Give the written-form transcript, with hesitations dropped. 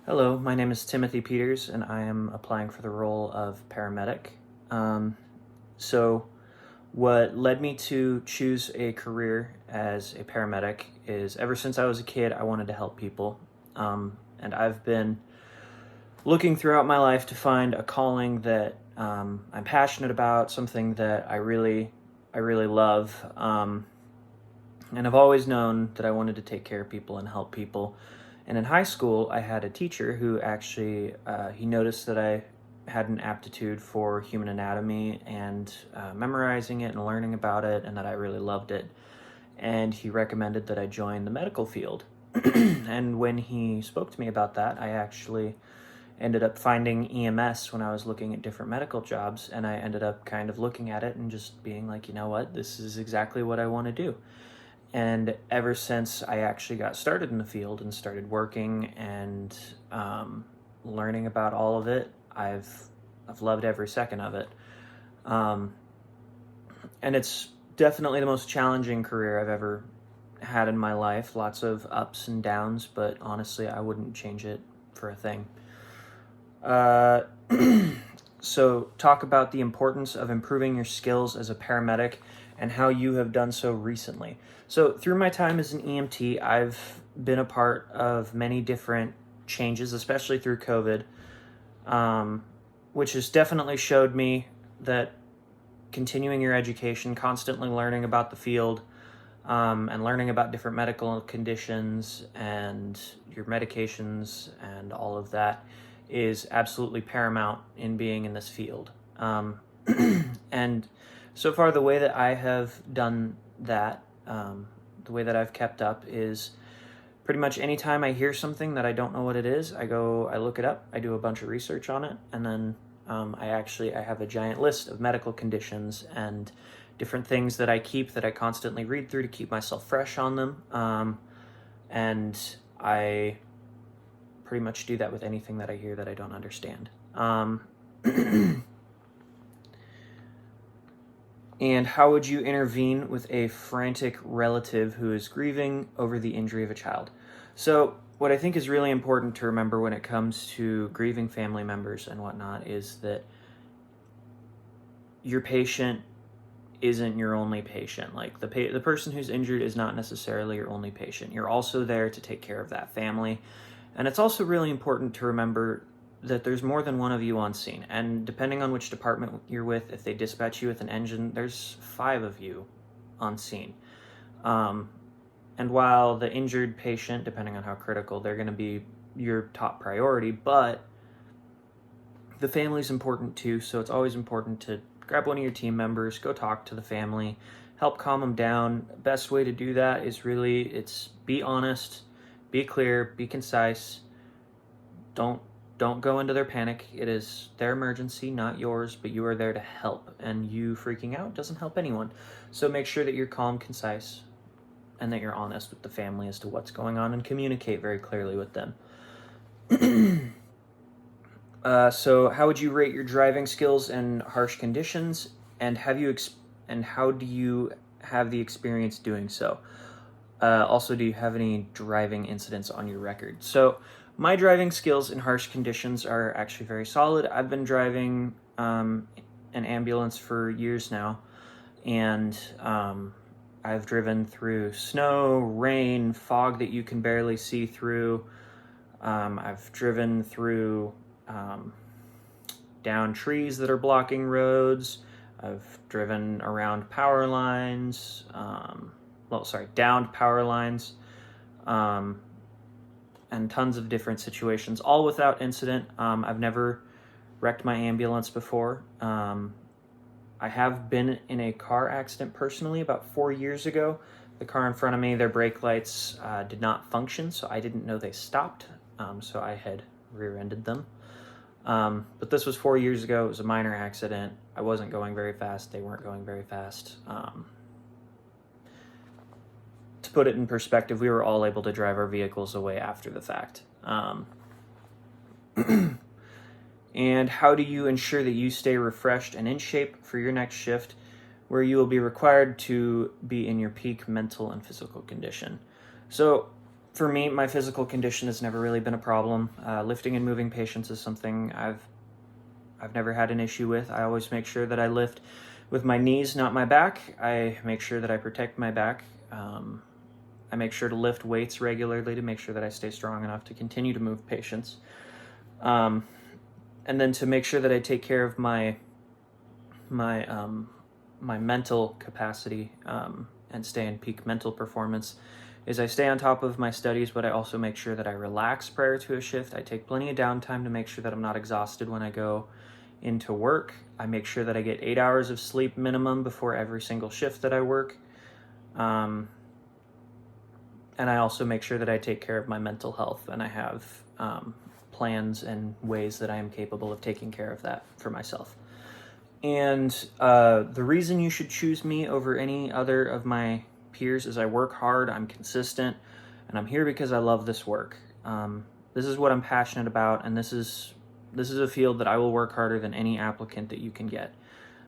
Hello, my name is Timothy Peters, and I am applying for the role of paramedic. Um, so, what led me to choose a career as a paramedic is ever since I was a kid, I wanted to help people. And I've been looking throughout my life to find a calling that I'm passionate about, something that I really love. And I've always known that I wanted to take care of people and help people. And in high school, I had a teacher who actually he noticed that I had an aptitude for human anatomy and memorizing it and learning about it, and that I really loved it. And he recommended that I join the medical field. And when he spoke to me about that, I actually ended up finding EMS when I was looking at different medical jobs, and I ended up kind of looking at it and just being like, you know what, this is exactly what I want to do. And ever since I actually got started in the field and started working and learning about all of it, I've loved every second of it. Um, and it's definitely the most challenging career I've ever had in my life. Lots of ups and downs, but honestly, I wouldn't change it for a thing. Uh, so, talk about the importance of improving your skills as a paramedic and how you have done so recently. So, through my time as an EMT, I've been a part of many different changes, especially through COVID, um, which has definitely showed me that continuing your education, constantly learning about the field, and learning about different medical conditions and your medications and all of that is absolutely paramount in being in this field. And so far, the way that I have done that, the way that I've kept up is pretty much anytime I hear something that I don't know what it is, I look it up, I do a bunch of research on it, and then I have a giant list of medical conditions and different things that I keep that I constantly read through to keep myself fresh on them. And I pretty much do that with anything that I hear that I don't understand. And how would you intervene with a frantic relative who is grieving over the injury of a child? So, what I think is really important to remember when it comes to grieving family members and whatnot is that your patient isn't your only patient. Like the person who's injured is not necessarily your only patient. You're also there to take care of that family. And it's also really important to remember that there's more than one of you on scene. And depending on which department you're with, if they dispatch you with an engine, there's 5 of you on scene. And while the injured patient, depending on how critical, they're going to be your top priority, but the family's important too. So it's always important to grab one of your team members, go talk to the family, help calm them down. Best way to do that is it's be honest, be clear, be concise. Don't go into their panic. It is their emergency, not yours, but you are there to help, and you freaking out doesn't help anyone. So make sure that you're calm, concise, and that you're honest with the family as to what's going on and communicate very clearly with them. So how would you rate your driving skills in harsh conditions, and how do you have the experience doing so? Also, do you have any driving incidents on your record? So, my driving skills in harsh conditions are actually very solid. I've been driving an ambulance for years now, and I've driven through snow, rain, fog that you can barely see through. I've driven through down trees that are blocking roads. I've driven around power lines. Downed power lines, and tons of different situations, all without incident. I've never wrecked my ambulance before. I have been in a car accident personally about 4 years ago. The car in front of me, their brake lights did not function, so I didn't know they stopped, so I had rear-ended them. But this was 4 years ago. It was a minor accident. I wasn't going very fast. They weren't going very fast. To put it in perspective, we were all able to drive our vehicles away after the fact. And how do you ensure that you stay refreshed and in shape for your next shift, where you will be required to be in your peak mental and physical condition? So For me, my physical condition has never really been a problem. Lifting and moving patients is something I've never had an issue with. I always make sure that I lift with my knees, not my back. I make sure that I protect my back. I make sure to lift weights regularly to make sure that I stay strong enough to continue to move patients. And then to make sure that I take care of my mental capacity and stay in peak mental performance is I stay on top of my studies, but I also make sure that I relax prior to a shift. I take plenty of downtime to make sure that I'm not exhausted when I go into work. I make sure that I get 8 hours of sleep minimum before every single shift that I work. And I also make sure that I take care of my mental health, and I have plans and ways that I am capable of taking care of that for myself. And the reason you should choose me over any other of my peers is I work hard, I'm consistent, and I'm here because I love this work. This is what I'm passionate about, and this is a field that I will work harder than any applicant that you can get.